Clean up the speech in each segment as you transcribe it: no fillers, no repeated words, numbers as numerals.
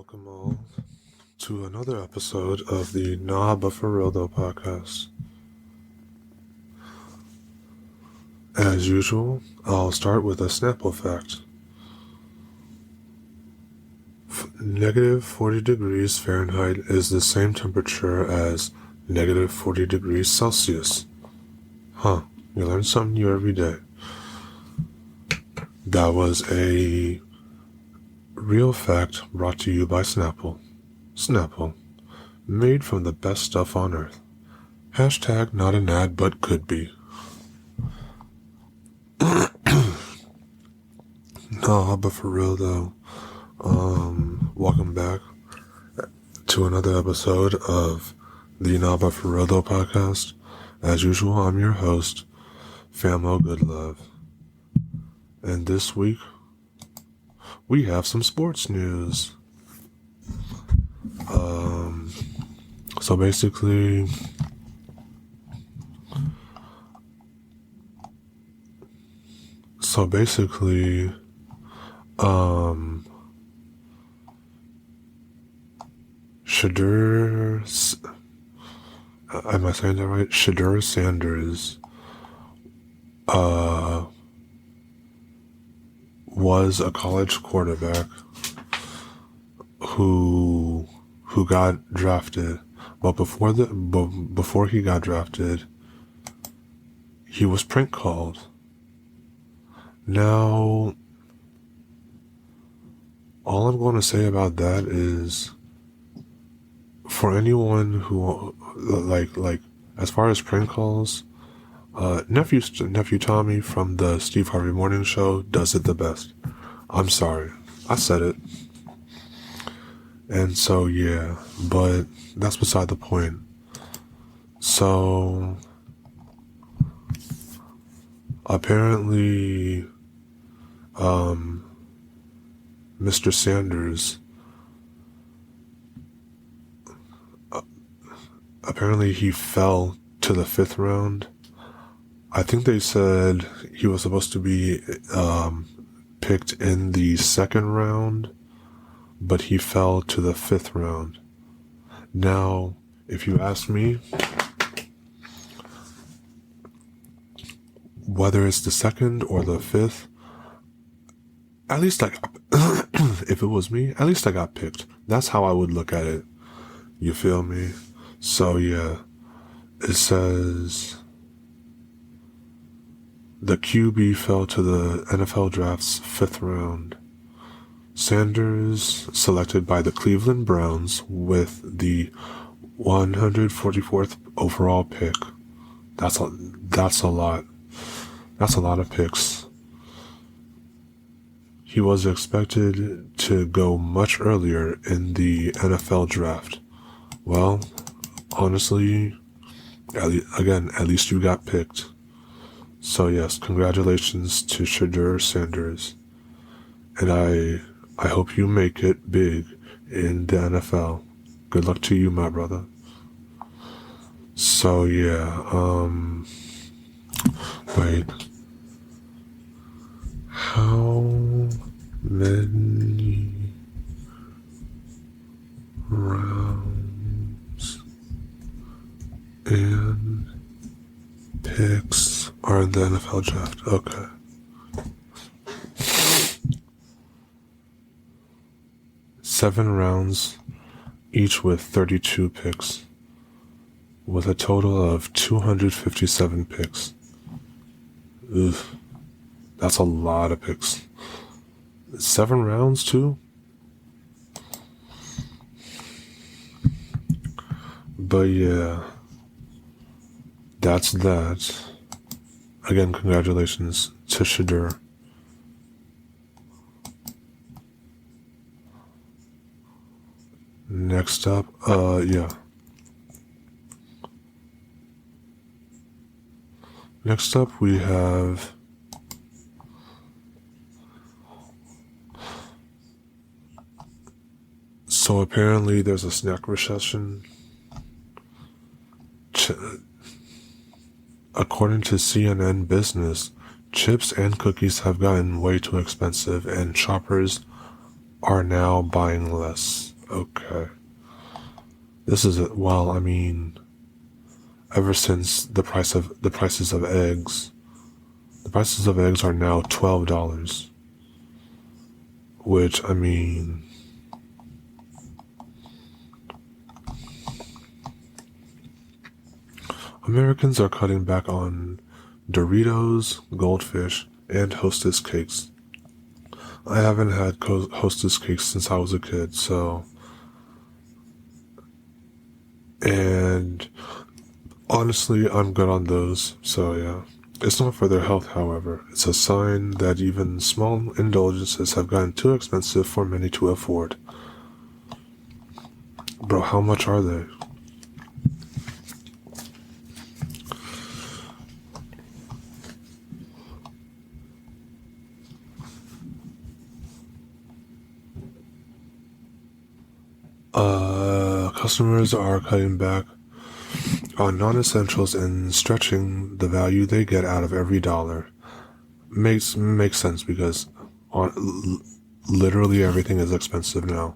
Welcome all to another episode of the Nah But For Real Though podcast. As usual, I'll start with a Snapple fact. Negative 40 degrees Fahrenheit is the same temperature as negative 40 degrees Celsius. You learn something new every day. That was a real fact brought to you by Snapple. Snapple, made from the best stuff on earth. Hashtag not an ad, but could be. Nah, but for real though, welcome back to another episode of the Nah, but for real though podcast. As usual, I'm your host, Famo Goodlove. And this week, we have some sports news. So basically, Shedeur, am I saying that right? Shedeur Sanders, was a college quarterback who got drafted, but before he got drafted, he was prank called. Now, all I'm going to say about that is, for anyone who like as far as prank calls, nephew Tommy from the Steve Harvey Morning Show does it the best. I'm sorry, I said it. And so yeah, but that's beside the point. So apparently, Mr. Sanders, apparently he fell to the 5th round. I think they said he was supposed to be picked in the 2nd round, but he fell to the 5th round. Now, if you ask me, whether it's the 2nd or the 5th, at least if it was me, at least I got picked. That's how I would look at it. You feel me? So yeah, it says the QB fell to the NFL draft's 5th round. Sanders selected by the Cleveland Browns with the 144th overall pick. That's a lot. That's a lot of picks. He was expected to go much earlier in the NFL draft. Well, honestly, at least you got picked. So yes, congratulations to Shedeur Sanders. And I hope you make it big in the NFL. Good luck to you, my brother. So yeah, wait. How many rounds and picks are in the NFL draft? Okay. Seven rounds, each with 32 picks, with a total of 257 picks. Oof. That's a lot of picks. 7 rounds too? But yeah, that's that. Again, congratulations to Shedeur. Next up, Next up we have so apparently there's a snack recession. According to CNN Business, chips and cookies have gotten way too expensive and shoppers are now buying less. Okay. This is well, I mean, ever since the prices of eggs, the prices of eggs are now $12, which I mean, Americans are cutting back on Doritos, Goldfish, and Hostess cakes. I haven't had Hostess cakes since I was a kid, so. And honestly, I'm good on those, so yeah. It's not for their health, however. It's a sign that even small indulgences have gotten too expensive for many to afford. Bro, how much are they? Customers are cutting back on non-essentials and stretching the value they get out of every dollar. Makes sense because literally everything is expensive now.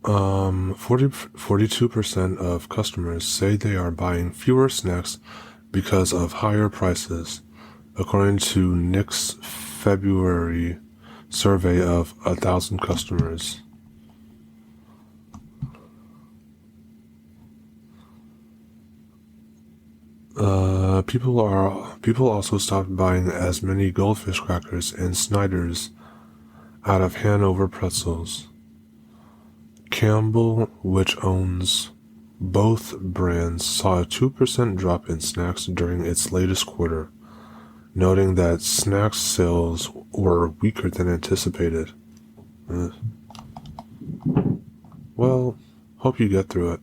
42% of customers say they are buying fewer snacks because of higher prices, according to Nick's February survey of 1,000 customers. People also stopped buying as many Goldfish crackers and Snyder's out of Hanover pretzels. Campbell, which owns both brands, saw a 2% drop in snacks during its latest quarter, noting that snacks sales were weaker than anticipated. Well, hope you get through it.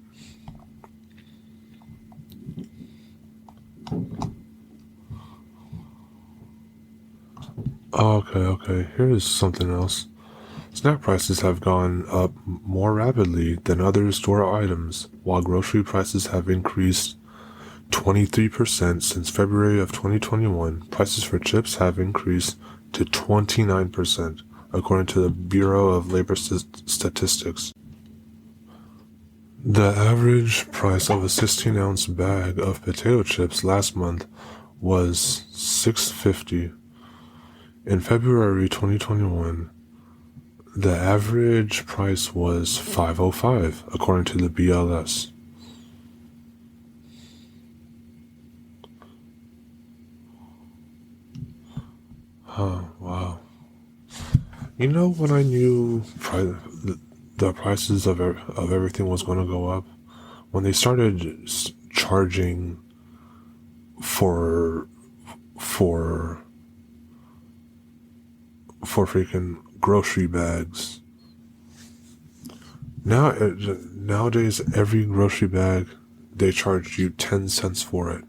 Okay. Here's something else. Snack prices have gone up more rapidly than other store items, while grocery prices have increased 23% since February of 2021. Prices for chips have increased to 29%, according to the Bureau of Labor Statistics. The average price of a 16-ounce bag of potato chips last month was $6.50. In February 2021, the average price was $5.05, according to the BLS. Wow. You know when I knew the prices of everything was going to go up? When they started charging for freaking grocery bags. Nowadays, every grocery bag, they charge you 10 cents for it.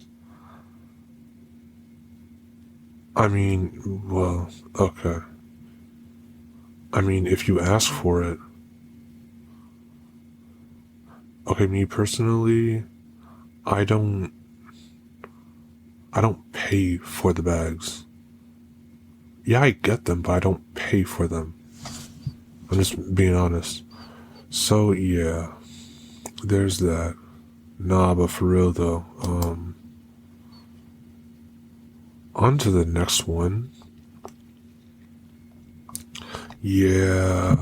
I mean, well, okay. I mean, if you ask for it. Okay, me personally, I don't pay for the bags. Yeah, I get them, but I don't pay for them. I'm just being honest. So yeah, there's that. Nah, but for real though, on to the next one. Yeah,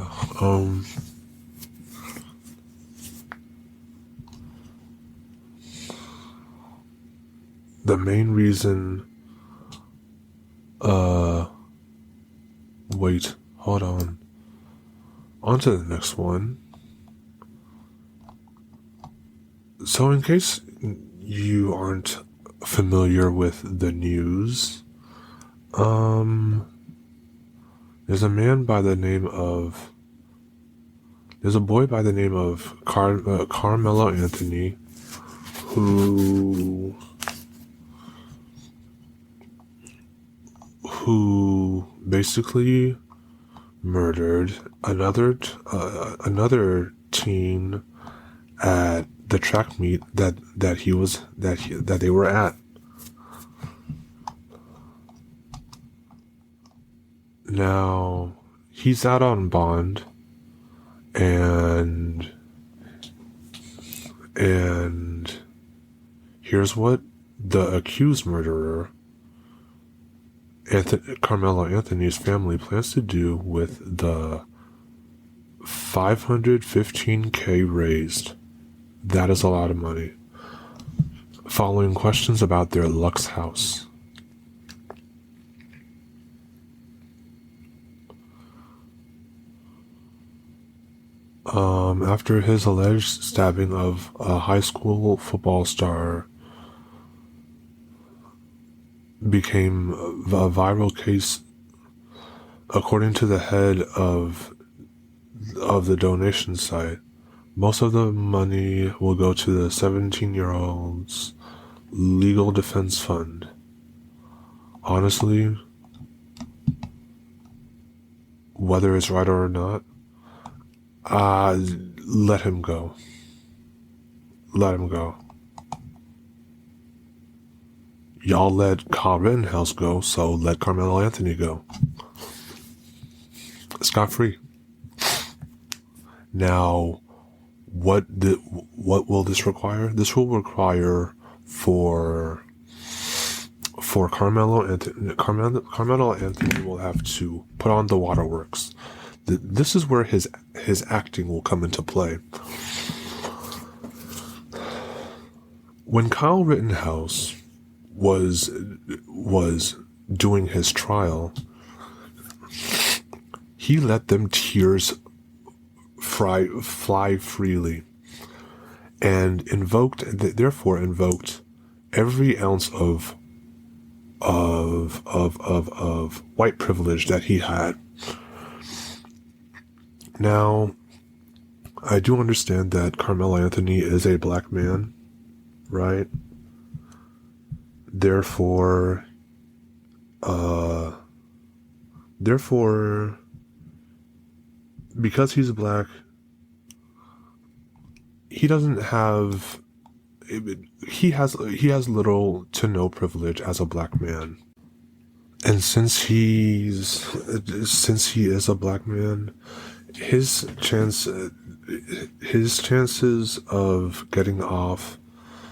the main reason, wait, hold on. On to the next one. So in case you aren't familiar with the news, there's a boy by the name of Carmelo Anthony who basically murdered another teen at the track meet that they were at. Now, he's out on bond, and here's what the accused murderer, Carmelo Anthony's family, plans to do with the $515K raised. That is a lot of money. Following questions about their Lux house. After his alleged stabbing of a high school football star became a viral case, according to the head of the donation site, most of the money will go to the 17-year-old's legal defense fund. Honestly, whether it's right or not, let him go. Let him go. Y'all let Kyle Rittenhouse go, so let Carmelo Anthony go. Scot-free. Now, what will this require? This will require for Carmelo Anthony will have to put on the waterworks. This is where his acting will come into play. When Kyle Rittenhouse was doing his trial, he let them tears fly freely, and therefore invoked every ounce of white privilege that he had. Now, I do understand that Carmelo Anthony is a black man, right? Therefore, because he's black, he has little to no privilege as a black man. And since he is a black man, his chances of getting off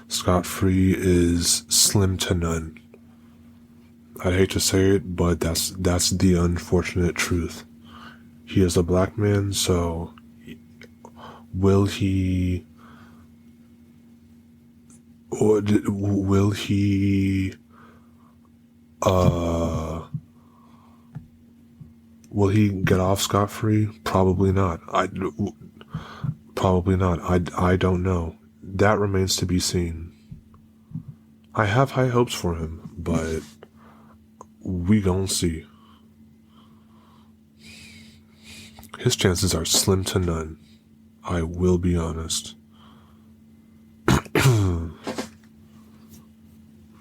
scot-free is slim to none. I hate to say it, but that's the unfortunate truth. He is a black man, so will he get off scot-free? Probably not. I don't know. That remains to be seen. I have high hopes for him, but we gon' see. His chances are slim to none. I will be honest.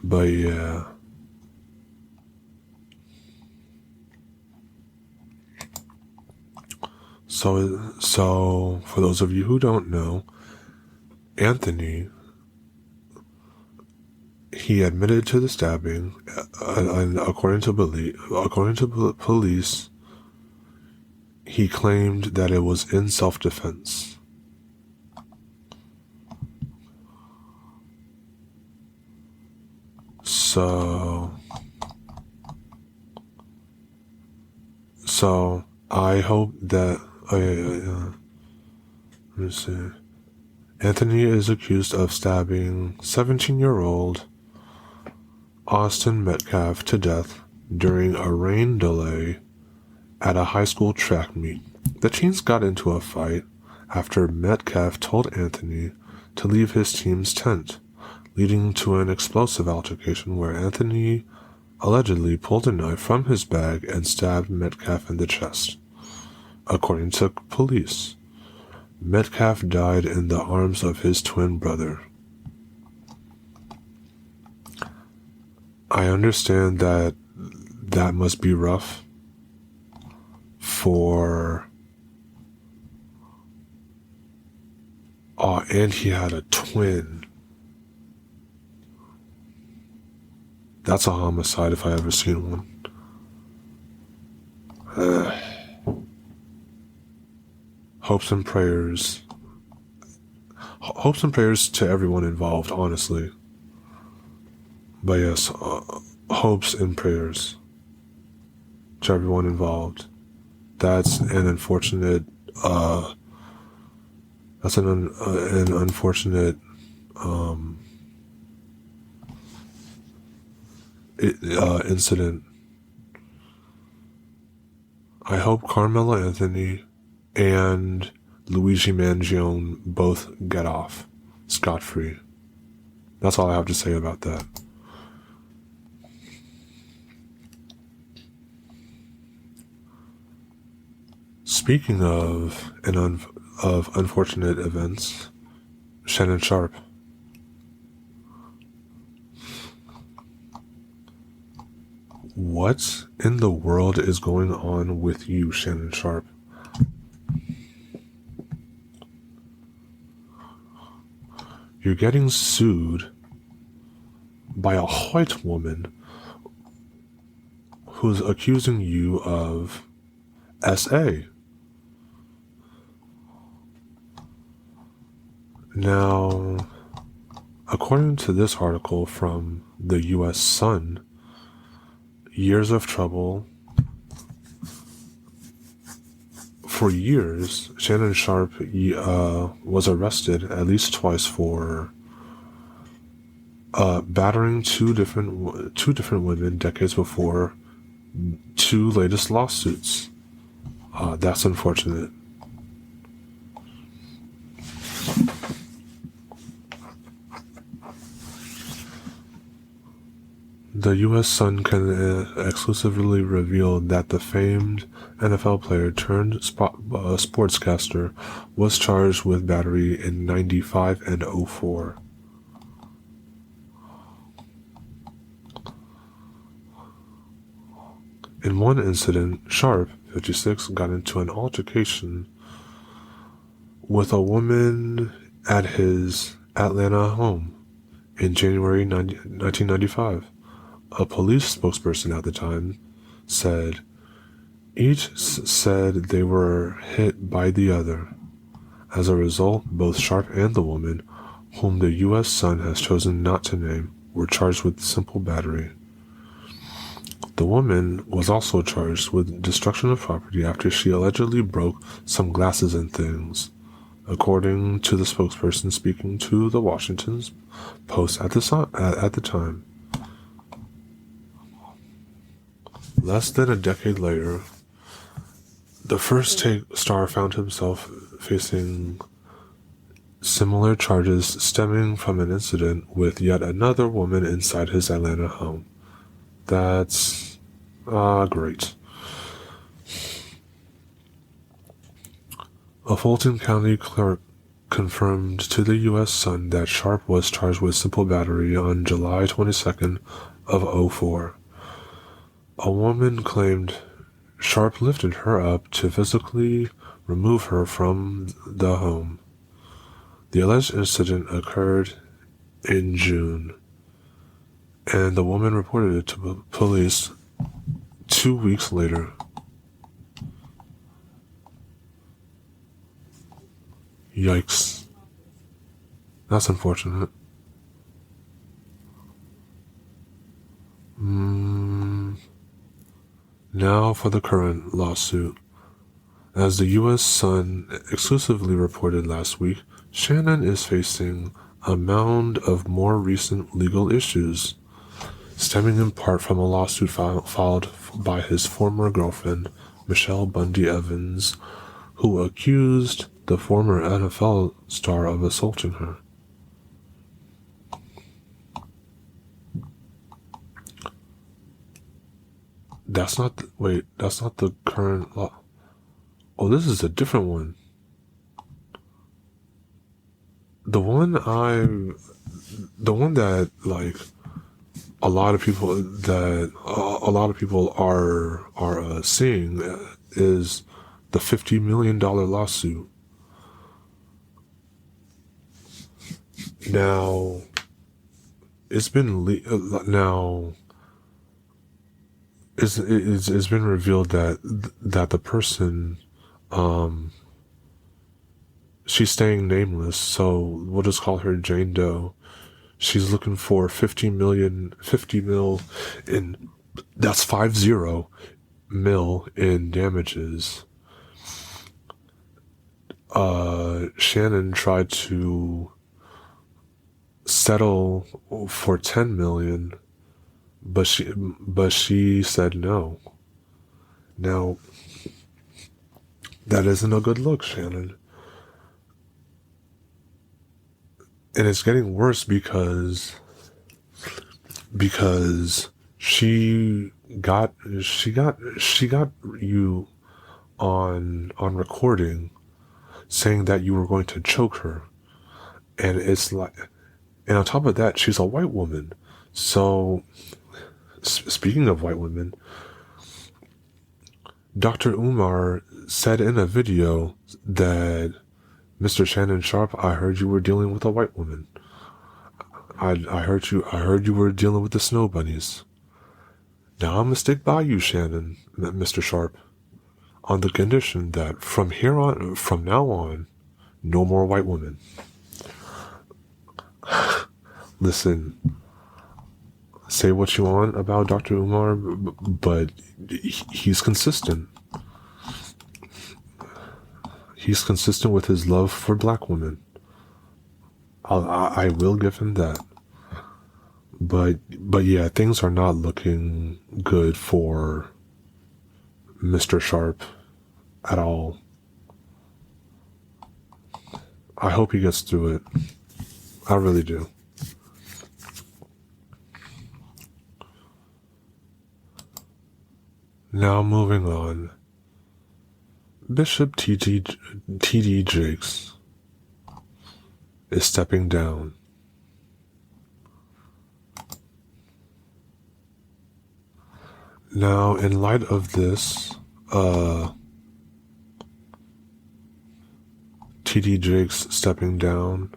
But yeah. So for those of you who don't know, Anthony, he admitted to the stabbing, and according to police, he claimed that it was in self-defense. So I hope that let me see. Anthony is accused of stabbing 17-year-old Austin Metcalf to death during a rain delay at a high school track meet. The teens got into a fight after Metcalf told Anthony to leave his team's tent, leading to an explosive altercation where Anthony allegedly pulled a knife from his bag and stabbed Metcalf in the chest. According to police, Metcalf died in the arms of his twin brother. I understand that must be rough for... Oh, and he had a twin. That's a homicide if I ever seen one. hopes and prayers. Hopes and prayers to everyone involved, honestly. But yes, hopes and prayers to everyone involved. That's an unfortunate. That's an unfortunate incident. I hope Carmelo Anthony and Luigi Mangione both get off scot-free. That's all I have to say about that. Speaking of of unfortunate events, Shannon Sharpe. What in the world is going on with you, Shannon Sharpe? You're getting sued by a white woman who's accusing you of SA. Now, according to this article from the U.S. Sun, years of trouble. For years, Shannon Sharpe was arrested at least twice for battering two different women decades before two latest lawsuits. That's unfortunate. The U.S. Sun can exclusively reveal that the famed NFL player turned sportscaster was charged with battery in '95 and '04. In one incident, Sharpe, 56, got into an altercation with a woman at his Atlanta home in January 1995. A police spokesperson at the time said, each said they were hit by the other. As a result, both Sharpe and the woman, whom the U.S. Sun has chosen not to name, were charged with simple battery. The woman was also charged with destruction of property after she allegedly broke some glasses and things, according to the spokesperson speaking to the Washington Post at the time. Less than a decade later, the first take star found himself facing similar charges stemming from an incident with yet another woman inside his Atlanta home. That's great. A Fulton County clerk confirmed to the U.S. Sun that Sharpe was charged with simple battery on July 22nd of '04. A woman claimed Sharpe lifted her up to physically remove her from the home. The alleged incident occurred in June, and the woman reported it to police 2 weeks later. Yikes. That's unfortunate. Now for the current lawsuit. As the U.S. Sun exclusively reported last week, Shannon is facing a mound of more recent legal issues, stemming in part from a lawsuit filed by his former girlfriend, Michelle Bundy Evans, who accused the former NFL star of assaulting her. That's not the current law. Oh, this is a different one. The one that like a lot of people are seeing is the $50 million lawsuit. Now, it's been it's been revealed that the person, she's staying nameless, so we'll just call her Jane Doe. She's looking for 50 mil in, that's 50 mil in damages. Shannon tried to settle for 10 million, but she said no. Now, that isn't a good look, Shannon. And it's getting worse because she got you on recording saying that you were going to choke her. And it's like, and on top of that, she's a white woman. So, speaking of white women, Dr. Umar said in a video that, Mr. Shannon Sharpe, I heard you were dealing with a white woman. I heard you were dealing with the snow bunnies. Now I'm gonna stick by you, Shannon, Mr. Sharpe, on the condition that from now on, no more white women. Listen, say what you want about Dr. Umar, but he's consistent. He's consistent with his love for black women. I will give him that. But yeah, things are not looking good for Mr. Sharpe at all. I hope he gets through it. I really do. Now moving on. Bishop T.D. Jakes is stepping down. Now, in light of this, T.D. Jakes stepping down,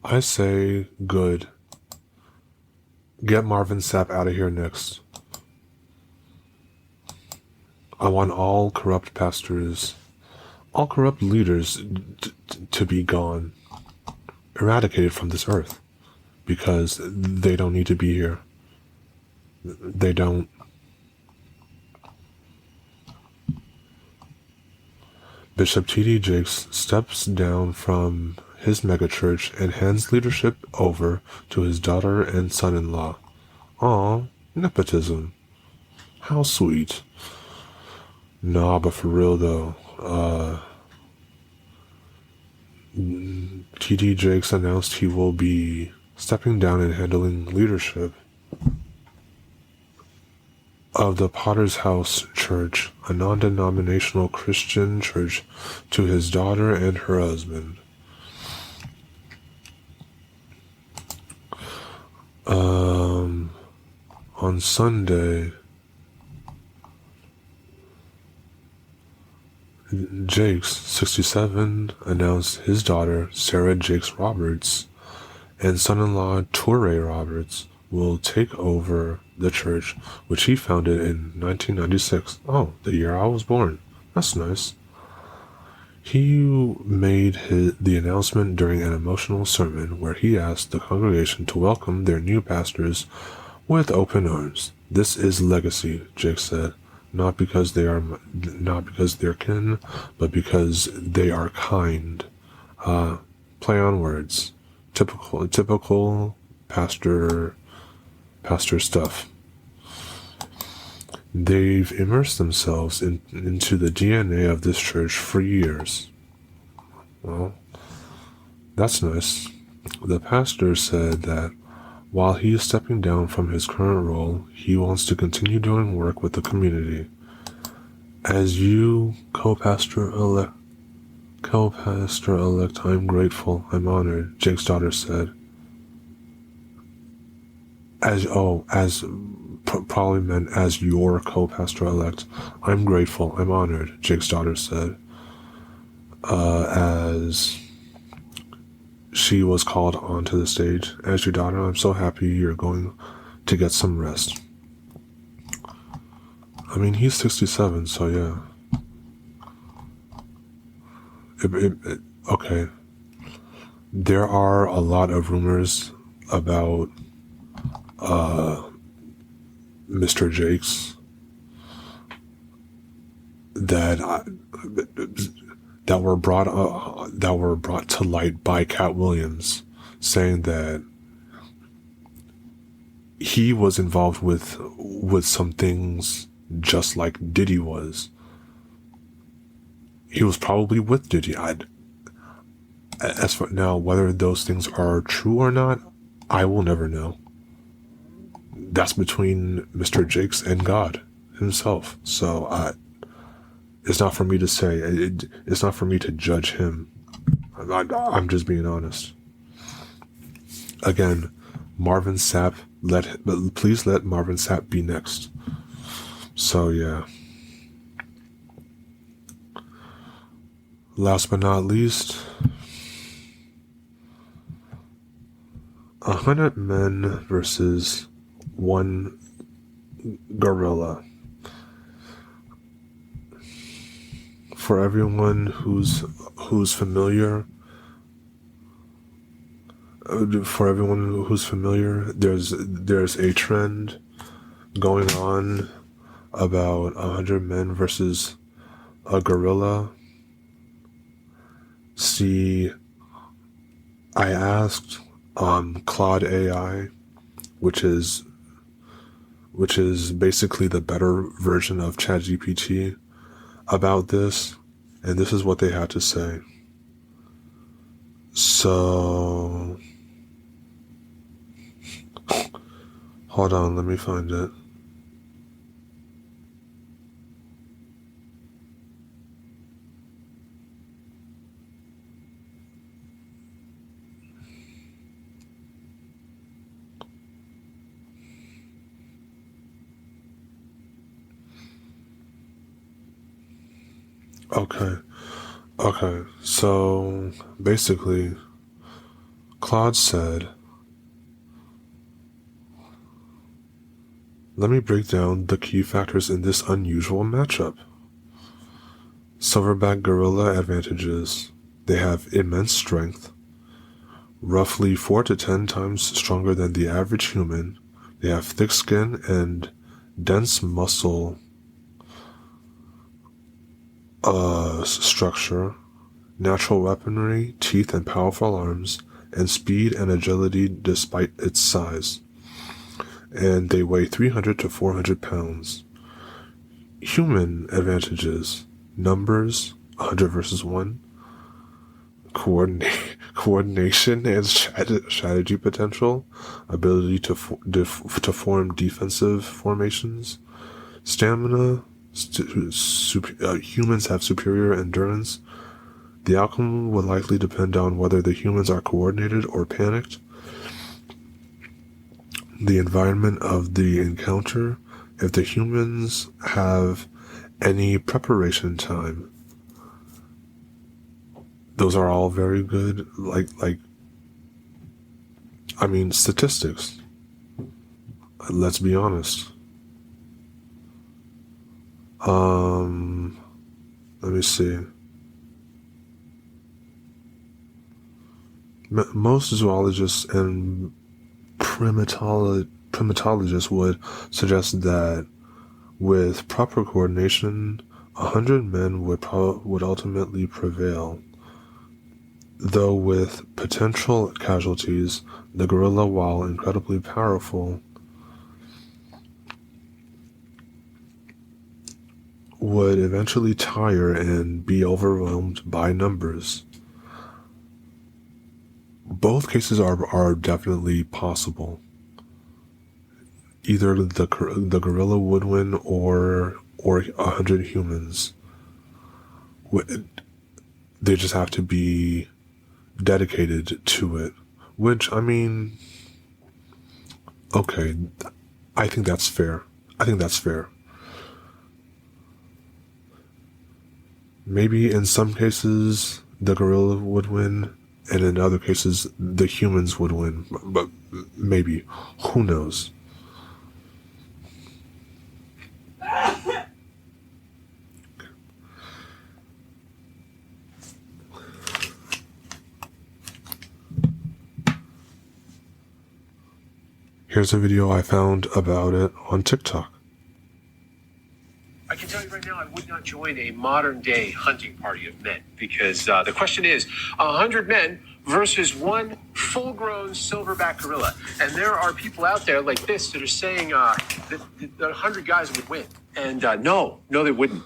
I say good. Get Marvin Sapp out of here next. I want all corrupt pastors, all corrupt leaders to be gone, eradicated from this earth, because they don't need to be here. They don't. Bishop T.D. Jakes steps down from his megachurch and hands leadership over to his daughter and son-in-law. Aw, nepotism. How sweet. Nah, but for real though, T.D. Jakes announced he will be stepping down and handling leadership of the Potter's House Church, a non-denominational Christian church, to his daughter and her husband. On Sunday, Jakes, 67, announced his daughter, Sarah Jakes Roberts, and son-in-law, Toure Roberts, will take over the church, which he founded in 1996. Oh, the year I was born. That's nice. He made the announcement during an emotional sermon where he asked the congregation to welcome their new pastors with open arms. This is legacy, Jakes said. Not because they're kin, but because they are kind. Play on words. Typical pastor stuff. They've immersed themselves into the DNA of this church for years. Well, that's nice. The pastor said that while he is stepping down from his current role, he wants to continue doing work with the community. As you, co-pastor-elect, I'm grateful, I'm honored, Jake's daughter said. Probably meant as your co-pastor-elect. I'm grateful, I'm honored, Jake's daughter said. As she was called onto the stage. As your daughter, I'm so happy you're going to get some rest. I mean, he's 67, so yeah. Okay. There are a lot of rumors about Mr. Jakes that were brought to light by Cat Williams, saying that he was involved with some things just like Diddy was. He was probably with Diddy. As for now, whether those things are true or not, I will never know. That's between Mr. Jakes and God himself. So it's not for me to say. It's not for me to judge him. I'm just being honest. Again, Marvin Sapp. Please let Marvin Sapp be next. So yeah. Last but not least, 100 men versus one gorilla. For everyone who's familiar, there's a trend going on about 100 men versus a gorilla. See, I asked Claude AI, which is basically the better version of ChatGPT, about this, and this is what they had to say. So, hold on, let me find it. Okay, so basically, Claude said, let me break down the key factors in this unusual matchup. Silverback gorilla advantages. They have immense strength, roughly 4 to 10 times stronger than the average human. They have thick skin and dense muscle structure, natural weaponry, teeth and powerful arms, and speed and agility despite its size. And they weigh 300 to 400 pounds. Human advantages. Numbers, 100 versus 1. Coordination and strategy potential. Ability to form defensive formations. Stamina. Humans have superior endurance. The outcome will likely depend on whether the humans are coordinated or panicked. The environment of the encounter. If the humans have any preparation time. Those are all very good, statistics. Let's be honest. Let me see. Most zoologists and primatologists would suggest that with proper coordination, 100 men would ultimately prevail. Though with potential casualties, the gorilla, while incredibly powerful, would eventually tire and be overwhelmed by numbers. Both cases are definitely possible. Either the gorilla would win or 100 humans. They just have to be dedicated to it. Which, I mean, okay, I think that's fair. Maybe in some cases the gorilla would win, and in other cases the humans would win. But maybe. Who knows? Here's a video I found about it on TikTok. I can tell you right now, I would not join a modern day hunting party of men because the question is 100 men versus one full grown silverback gorilla. And there are people out there like this that are saying that 100 guys would win. And no, they wouldn't.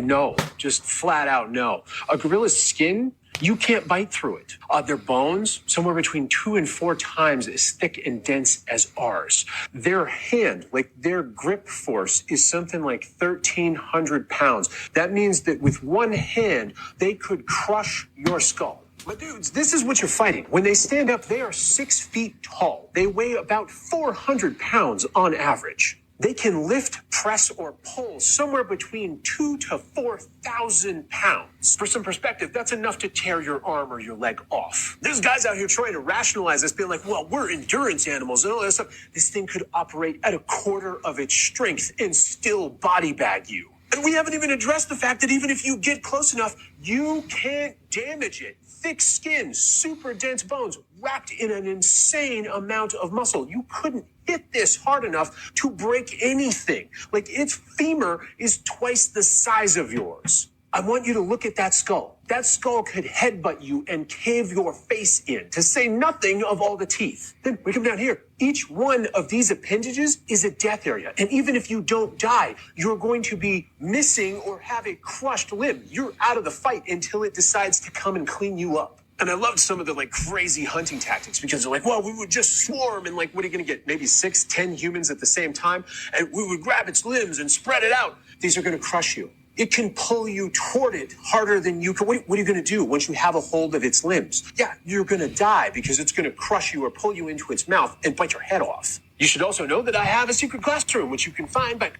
No, just flat out no. A gorilla's skin, you can't bite through it. Their bones, somewhere between 2 and 4 times as thick and dense as ours. Their hand, like their grip force, is something like 1,300 pounds. That means that with one hand, they could crush your skull. But dudes, this is what you're fighting. When they stand up, they are 6 feet tall. They weigh about 400 pounds on average. They can lift, press, or pull somewhere between 2,000 to 4,000 pounds. For some perspective, that's enough to tear your arm or your leg off. There's guys out here trying to rationalize this, being like, well, we're endurance animals and all that stuff. This thing could operate at 1/4 of its strength and still body bag you. And we haven't even addressed the fact that even if you get close enough, you can't damage it. Thick skin, super dense bones, wrapped in an insane amount of muscle. You couldn't hit this hard enough to break anything. Like, its femur is twice the size of yours. I want you to look at that skull. That skull could headbutt you and cave your face in, to say nothing of all the teeth. Then we come down here. Each one of these appendages is a death area. And even if you don't die, you're going to be missing or have a crushed limb. You're out of the fight until it decides to come and clean you up. And I loved some of the crazy hunting tactics because they're like, well, we would just swarm and what are you going to get? Maybe 6, 10 humans at the same time. And we would grab its limbs and spread it out. These are going to crush you. It can pull you toward it harder than you can. What are you going to do once you have a hold of its limbs? Yeah, you're going to die because it's going to crush you or pull you into its mouth and bite your head off. You should also know that I have a secret classroom, which you can find by...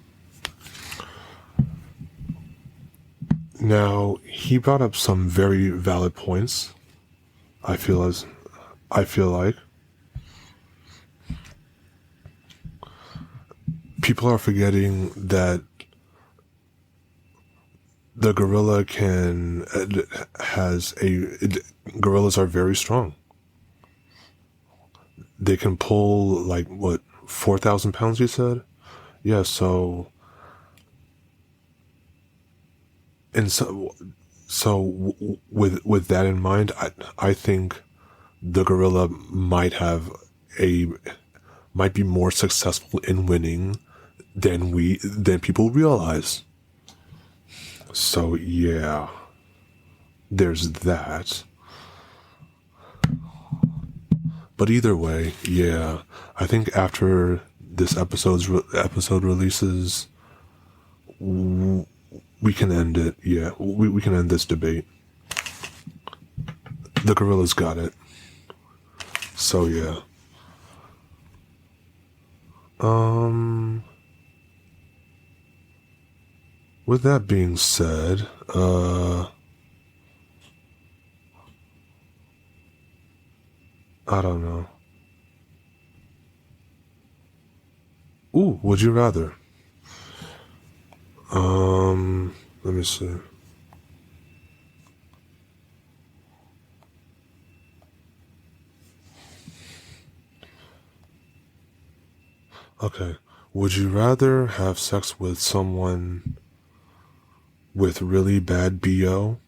Now, he brought up some very valid points, I feel like. People are forgetting that the gorilla gorillas are very strong. They can pull 4,000 pounds, you said? Yeah, so with that in mind, I think the gorilla might be more successful in winning than people realize. So yeah, there's that. But either way, yeah, I think after this episode releases, we can end it. Yeah, we can end this debate. The gorilla's got it. So yeah. With that being said, I don't know. Ooh, would you rather? Let me see. Okay. Would you rather have sex with someone with really bad BO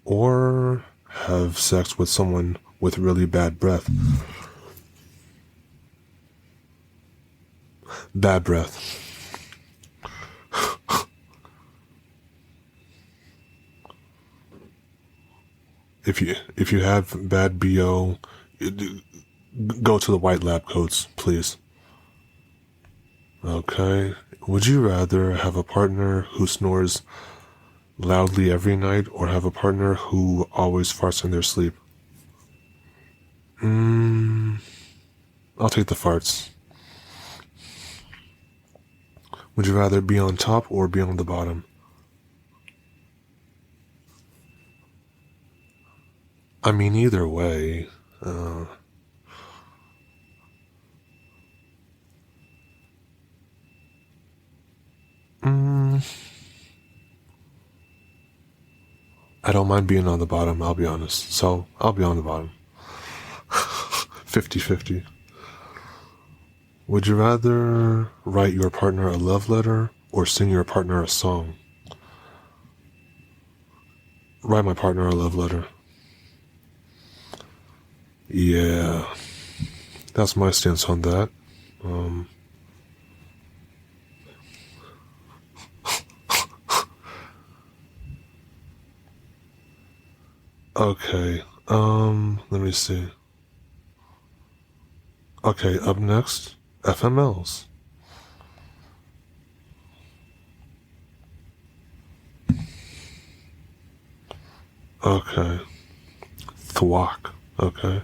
or have sex with someone with really bad breath? Bad breath. If you have bad BO, go to the white lab coats, please. Okay. Would you rather have a partner who snores loudly every night or have a partner who always farts in their sleep? I'll take the farts. Would you rather be on top or be on the bottom? I mean, either way, I don't mind being on the bottom, I'll be honest. So, I'll be on the bottom. 50-50. Would you rather write your partner a love letter or sing your partner a song? Write my partner a love letter. Yeah, that's my stance on that. Okay, let me see. Okay, up next, FMLs. Okay, thwack. Okay.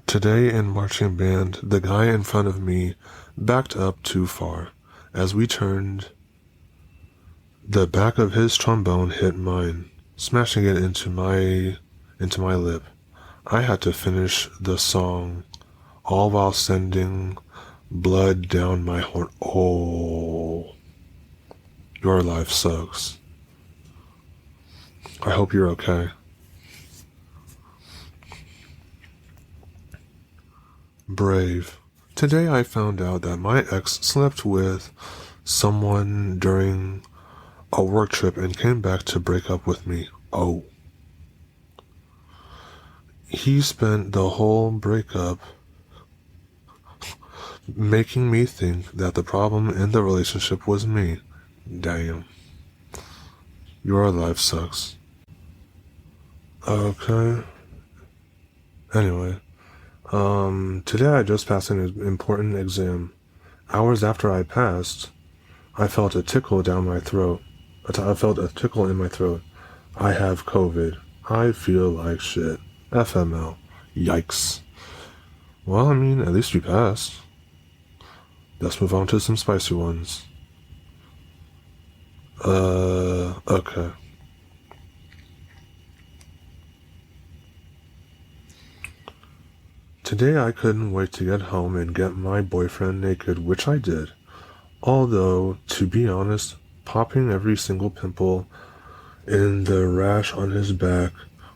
Today in marching band, the guy in front of me backed up too far. As we turned, the back of his trombone hit mine, smashing it into my lip. I had to finish the song, all while sending blood down my horn. Oh, your life sucks. I hope you're okay. Brave. Today I found out that my ex slept with someone during a work trip and came back to break up with me. Oh. He spent the whole breakup making me think that the problem in the relationship was me. Damn. Your life sucks. Okay. Anyway. Today I just passed an important exam. Hours after I passed, I felt a tickle down my throat. I felt a tickle in my throat. I have COVID. I feel like shit. FML. Yikes. Well, I mean, at least you passed. Let's move on to some spicy ones. Okay. Today I couldn't wait to get home and get my boyfriend naked, which I did. Although, to be honest, popping every single pimple in the rash on his back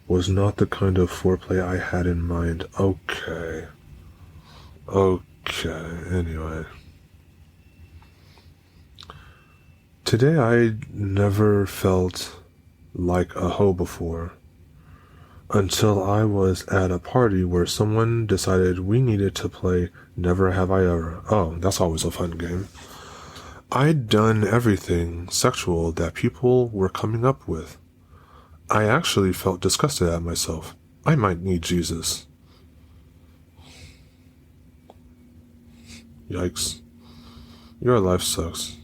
was not the kind of foreplay I had in mind. Okay, anyway. Today I never felt like a hoe before. Until I was at a party where someone decided we needed to play Never Have I Ever. Oh, that's always a fun game. I'd done everything sexual that people were coming up with. I actually felt disgusted at myself. I might need Jesus. Yikes. Your life sucks.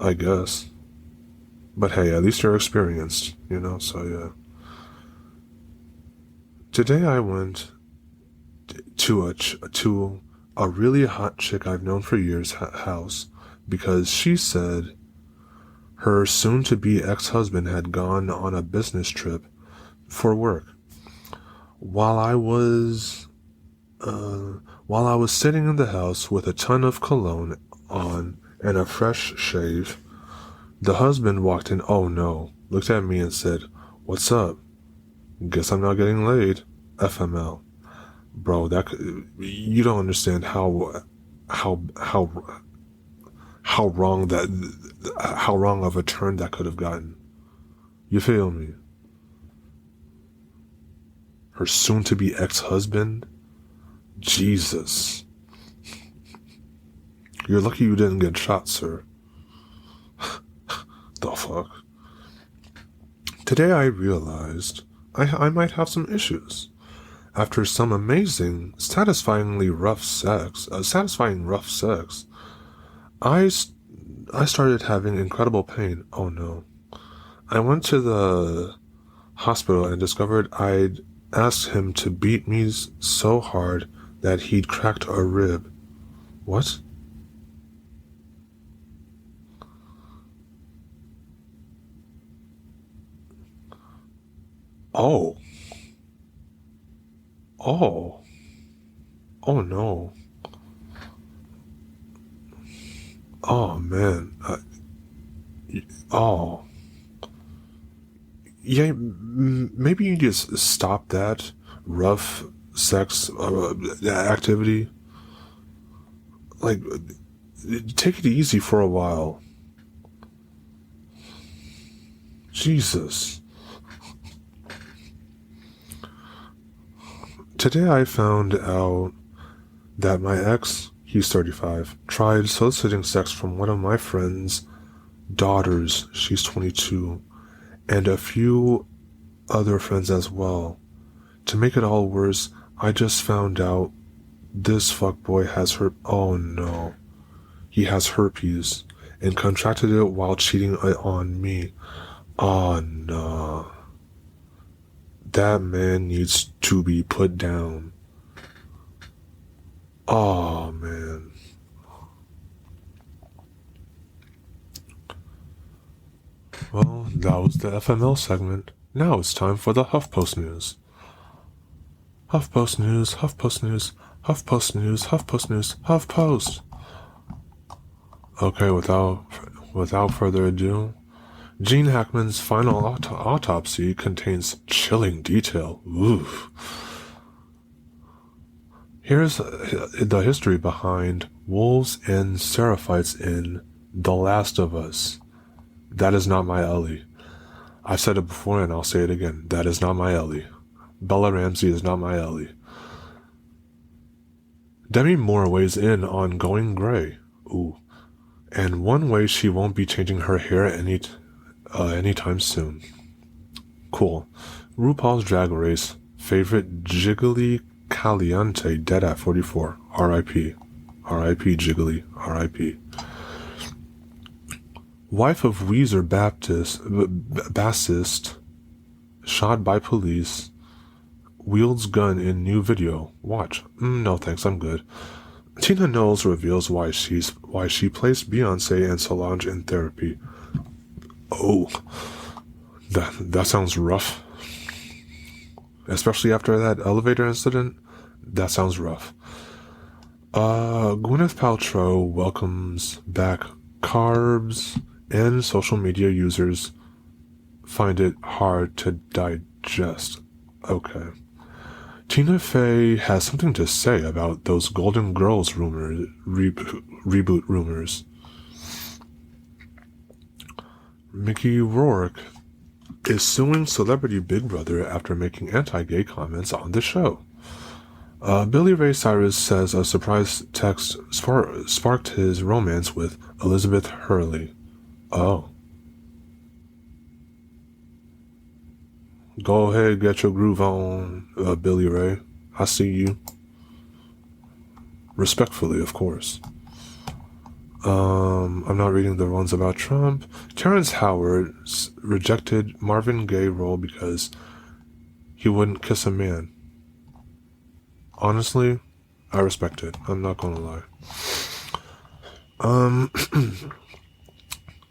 I guess. But hey, at least you're experienced, so yeah. Today I went to a really hot chick I've known for years' house because she said her soon-to-be ex-husband had gone on a business trip for work. While I was sitting in the house with a ton of cologne on and a fresh shave, the husband walked in. Oh no, looked at me and said, "What's up? Guess I'm not getting laid." FML. Bro, you don't understand how wrong of a turn that could have gotten. You feel me? Her soon-to-be ex-husband? Jesus. You're lucky you didn't get shot, sir. The fuck? Today I realized I might have some issues. After some amazing, satisfying rough sex, I started having incredible pain. Oh no. I went to the hospital and discovered I'd asked him to beat me so hard that he'd cracked a rib. What? Oh. Oh. Oh no. Oh, man. Oh. Yeah, maybe you just stop that rough sex activity. Like, take it easy for a while. Jesus. Today I found out that my ex, he's 35, tried soliciting sex from one of my friend's daughters, she's 22, and a few other friends as well. To make it all worse, I just found out this fuckboy has oh no. He has herpes and contracted it while cheating on me. Oh no. That man needs to be put down. Oh man. Well, that was the FML segment. Now it's time for the HuffPost news. HuffPost news, HuffPost news, HuffPost news, HuffPost news, HuffPost. Okay, without further ado, Gene Hackman's final autopsy contains chilling detail. Oof. Here's the history behind wolves and seraphites in The Last of Us. That is not my Ellie. I've said it before and I'll say it again. That is not my Ellie. Bella Ramsey is not my Ellie. Demi Moore weighs in on going gray. Ooh. And one way she won't be changing her hair anytime soon. Cool. RuPaul's Drag Race favorite Jiggly Caliente dead at 44. R.I.P. R.I.P. Jiggly. R.I.P. Wife of Weezer bassist shot by police wields gun in new video. Watch. No thanks, I'm good. Tina Knowles reveals why she placed Beyonce and Solange in therapy. Oh, that sounds rough. Especially after that elevator incident, that sounds rough. Gwyneth Paltrow welcomes back carbs, and social media users find it hard to digest. Okay. Tina Fey has something to say about those Golden Girls reboot rumors. Mickey Rourke is suing Celebrity Big Brother after making anti-gay comments on the show. Billy Ray Cyrus says a surprise text sparked his romance with Elizabeth Hurley. Oh. Go ahead, get your groove on, Billy Ray. I see you. Respectfully, of course. I'm not reading the ones about Trump. Terrence Howard rejected Marvin Gaye role because he wouldn't kiss a man. Honestly, I respect it. I'm not gonna lie.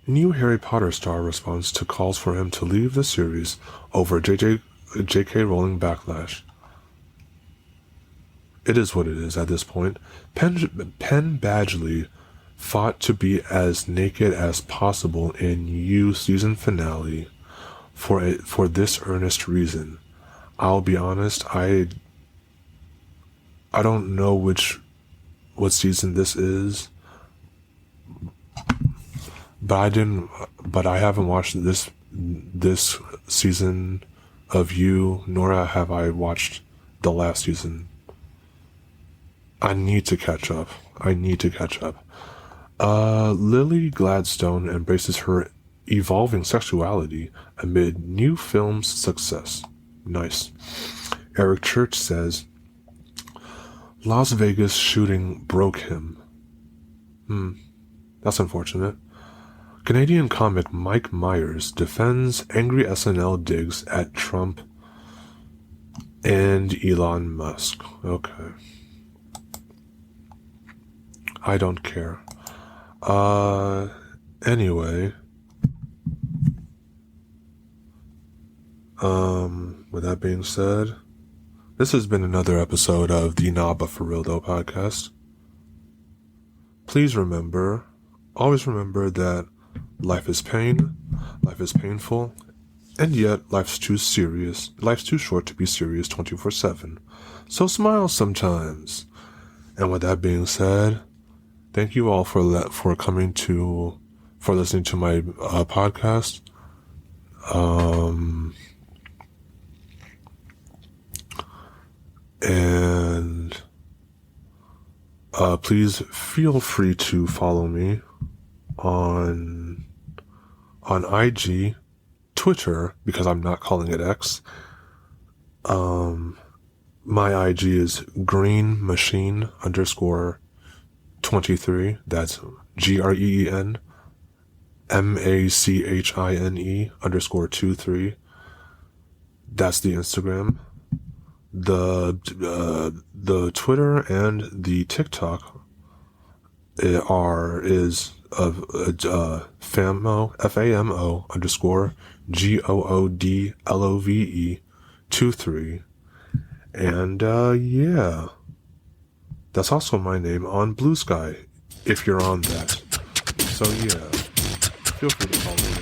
New Harry Potter star responds to calls for him to leave the series over J.K. Rowling backlash. It is what it is at this point. Penn Badgley fought to be as naked as possible in You season finale for this earnest reason. I'll be honest, I don't know what season this is, but I haven't watched this season of You, nor have I watched the last season. I need to catch up. Lily Gladstone embraces her evolving sexuality amid new film's success. Nice. Eric Church says, Las Vegas shooting broke him. That's unfortunate. Canadian comic Mike Myers defends angry SNL digs at Trump and Elon Musk. Okay. I don't care. Anyway. With that being said, this has been another episode of the Nah But For Real Though podcast. Please remember, always remember that life is pain, life is painful, and yet life's too serious. Life's too short to be serious 24/7. So smile sometimes. And with that being said, thank you all for listening to my podcast. And please feel free to follow me on IG, Twitter, because I'm not calling it X. My IG is greenmachine_23. That's GREENMACHINE_23. That's the Instagram. The Twitter and the TikTok is FAMO_GOODLOVE23. And yeah, that's also my name on Blue Sky if you're on that. So yeah, feel free to follow me